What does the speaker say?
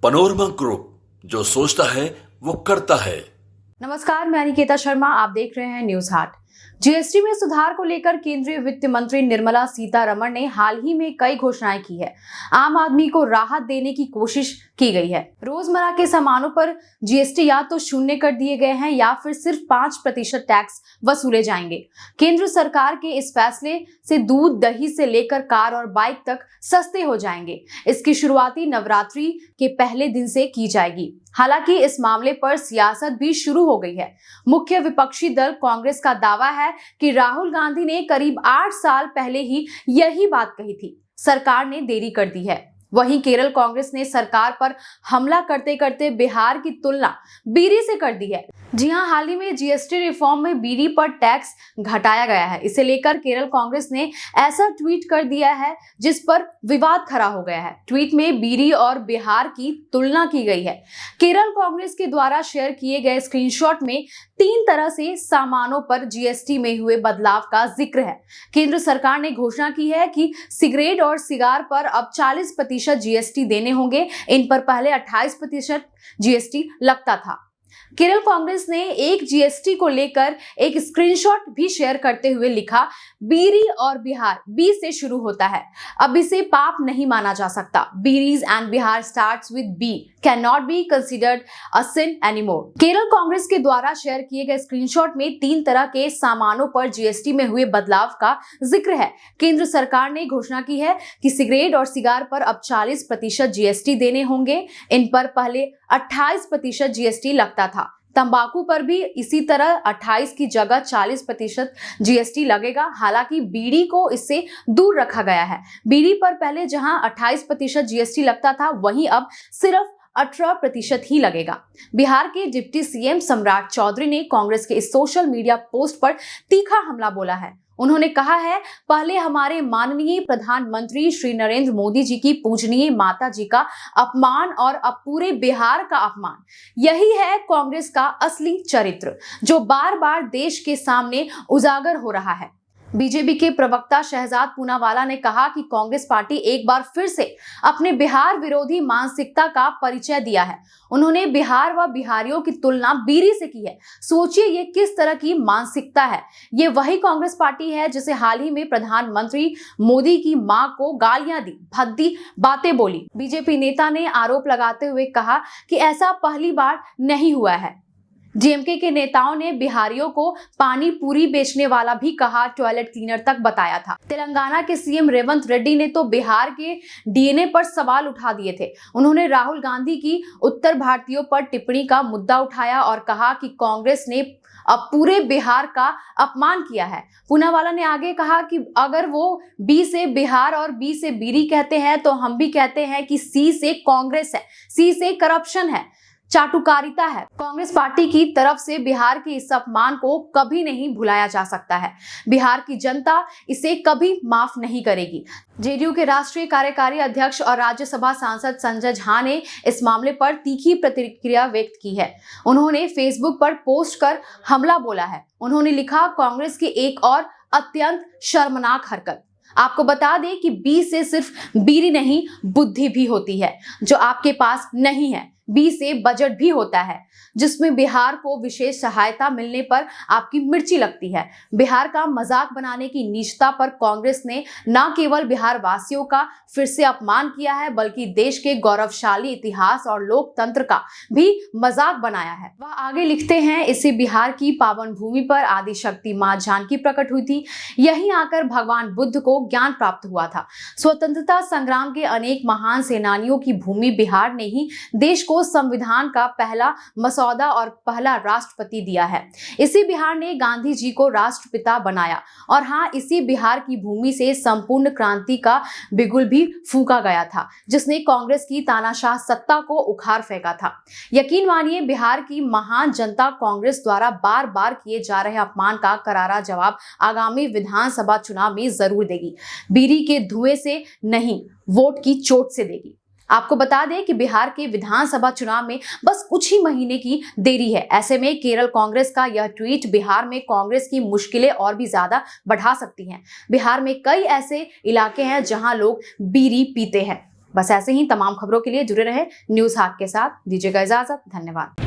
Panorama group, जो सोचता है वो करता है। नमस्कार, मैं अनिकेता शर्मा, आप देख रहे हैं न्यूज हाट। जीएसटी में सुधार को लेकर केंद्रीय वित्त मंत्री निर्मला सीतारमण ने हाल ही में कई घोषणाएं की है। आम आदमी को राहत देने की कोशिश की गई है। रोजमर्रा के सामानों पर जीएसटी या तो शून्य कर दिए गए हैं या फिर सिर्फ 5% टैक्स वसूले जाएंगे। केंद्र सरकार के इस फैसले से दूध दही से लेकर कार और बाइक तक सस्ते हो जाएंगे। इसकी शुरुआती नवरात्रि के पहले दिन से की जाएगी। हालांकि इस मामले पर सियासत भी शुरू हो गई है। मुख्य विपक्षी दल कांग्रेस का दावा है कि राहुल गांधी ने करीब 8 साल पहले ही यही बात कही थी। सरकार ने देरी कर दी है। वहीं केरल कांग्रेस ने सरकार पर हमला करते करते बिहार की तुलना बीड़ी से कर दी है। जी हां, हाल ही में जीएसटी रिफॉर्म में बीड़ी पर टैक्स घटाया गया है। इसे लेकर केरल कांग्रेस ने ऐसा ट्वीट कर दिया है जिस पर विवाद खड़ा हो गया है। ट्वीट में बीड़ी और बिहार की तुलना की गई है। केरल कांग्रेस के द्वारा शेयर किए गए स्क्रीनशॉट में 3 तरह से सामानों पर जीएसटी में हुए बदलाव का जिक्र है। केंद्र सरकार ने घोषणा की है कि सिगरेट और सिगार पर अब 40% जीएसटी देने होंगे। इन पर पहले 28% जीएसटी लगता था। केरल कांग्रेस ने एक जीएसटी को लेकर एक स्क्रीनशॉट भी शेयर करते हुए लिखा, बीड़ी और बिहार बी से शुरू होता है, अब इसे पाप नहीं माना जा सकता। Breeze and Bihar starts with B can not be considered a sin anymore. Kerala Congress के द्वारा शेयर किए गए स्क्रीनशॉट में 3 तरह के सामानों पर जीएसटी में हुए बदलाव का जिक्र है। केंद्र सरकार ने घोषणा की है कि सिगरेट और सिगार पर अब 40% जीएसटी देने होंगे। इन पर पहले 28% जीएसटी लगता था। तंबाकू पर भी इसी तरह 28 की जगह 40% जीएसटी लगेगा। हालांकि बीड़ी को इससे दूर रखा गया है। बीड़ी पर पहले जहां 28% जीएसटी लगता था, वहीं अब सिर्फ 18% ही लगेगा। बिहार के डिप्टी सीएम सम्राट चौधरी ने कांग्रेस के इस सोशल मीडिया पोस्ट पर तीखा हमला बोला है। उन्होंने कहा है, पहले हमारे माननीय प्रधानमंत्री श्री नरेंद्र मोदी जी की पूजनीय माता जी का अपमान और अब पूरे बिहार का अपमान, यही है कांग्रेस का असली चरित्र, जो बार बार देश के सामने उजागर हो रहा है। बीजेपी के प्रवक्ता शहजाद पूनावाला ने कहा कि कांग्रेस पार्टी एक बार फिर से अपने बिहार विरोधी मानसिकता का परिचय दिया है। उन्होंने बिहार व बिहारियों की तुलना बीड़ी से की है। सोचिए ये किस तरह की मानसिकता है। ये वही कांग्रेस पार्टी है जिसे हाल ही में प्रधानमंत्री मोदी की मां को गालियां दी, भद्दी बातें बोली। बीजेपी नेता ने आरोप लगाते हुए कहा कि ऐसा पहली बार नहीं हुआ है। डीएमके के नेताओं ने बिहारियों को पानी पूरी बेचने वाला भी कहा, टॉयलेट क्लीनर तक बताया था। तेलंगाना के सीएम रेवंत रेड्डी ने तो बिहार के डीएनए पर सवाल उठा दिए थे। उन्होंने राहुल गांधी की उत्तर भारतीयों पर टिप्पणी का मुद्दा उठाया और कहा कि कांग्रेस ने अब पूरे बिहार का अपमान किया है। पूनावाला ने आगे कहा कि अगर वो बी से बिहार और बी से बीड़ी कहते हैं तो हम भी कहते हैं कि सी से कांग्रेस है, सी से करप्शन है, चाटुकारिता है। कांग्रेस पार्टी की तरफ से बिहार के इस अपमान को कभी नहीं भुलाया जा सकता है। बिहार की जनता इसे कभी माफ नहीं करेगी। जेडीयू के राष्ट्रीय कार्यकारी अध्यक्ष और राज्यसभा सांसद संजय झा ने इस मामले पर तीखी प्रतिक्रिया व्यक्त की है। उन्होंने फेसबुक पर पोस्ट कर हमला बोला है। उन्होंने लिखा, कांग्रेस की एक और अत्यंत शर्मनाक हरकत। आपको बता दें कि बी से सिर्फ बीड़ी नहीं, बुद्धि भी होती है, जो आपके पास नहीं है। बी से बजट भी होता है, जिसमें बिहार को विशेष सहायता मिलने पर आपकी मिर्ची लगती है। बिहार का मजाक बनाने की नीचता पर कांग्रेस ने न केवल बिहार वासियों का फिर से अपमान किया है, बल्कि देश के गौरवशाली इतिहास और लोकतंत्र का भी मजाक बनाया है। वह आगे लिखते हैं, इसी बिहार की पावन भूमि पर आदि शक्ति मां जानकी प्रकट हुई थी। यहीं आकर भगवान बुद्ध को ज्ञान प्राप्त हुआ था। स्वतंत्रता संग्राम के अनेक महान सेनानियों की भूमि बिहार ने ही देश को संविधान का पहला मसौदा और पहला राष्ट्रपति दिया है। इसी बिहार ने गांधी जी को राष्ट्रपिता बनाया और हाँ, इसी बिहार की भूमि से संपूर्ण क्रांति का बिगुल भी फूंका गया था, जिसने कांग्रेस की तानाशाह सत्ता को उखाड़ फेंका था। यकीन मानिए, बिहार की महान जनता कांग्रेस द्वारा बार बार किए जा रहे अपमान का करारा जवाब आगामी विधानसभा चुनाव में जरूर देगी। बीड़ी के धुएं से नहीं, वोट की चोट से देगी। आपको बता दें कि बिहार के विधानसभा चुनाव में बस कुछ ही महीने की देरी है। ऐसे में केरल कांग्रेस का यह ट्वीट बिहार में कांग्रेस की मुश्किलें और भी ज्यादा बढ़ा सकती हैं। बिहार में कई ऐसे इलाके हैं जहां लोग बीड़ी पीते हैं। बस ऐसे ही तमाम खबरों के लिए जुड़े रहे न्यूज हाट के साथ। दीजिएगा इजाजत। धन्यवाद।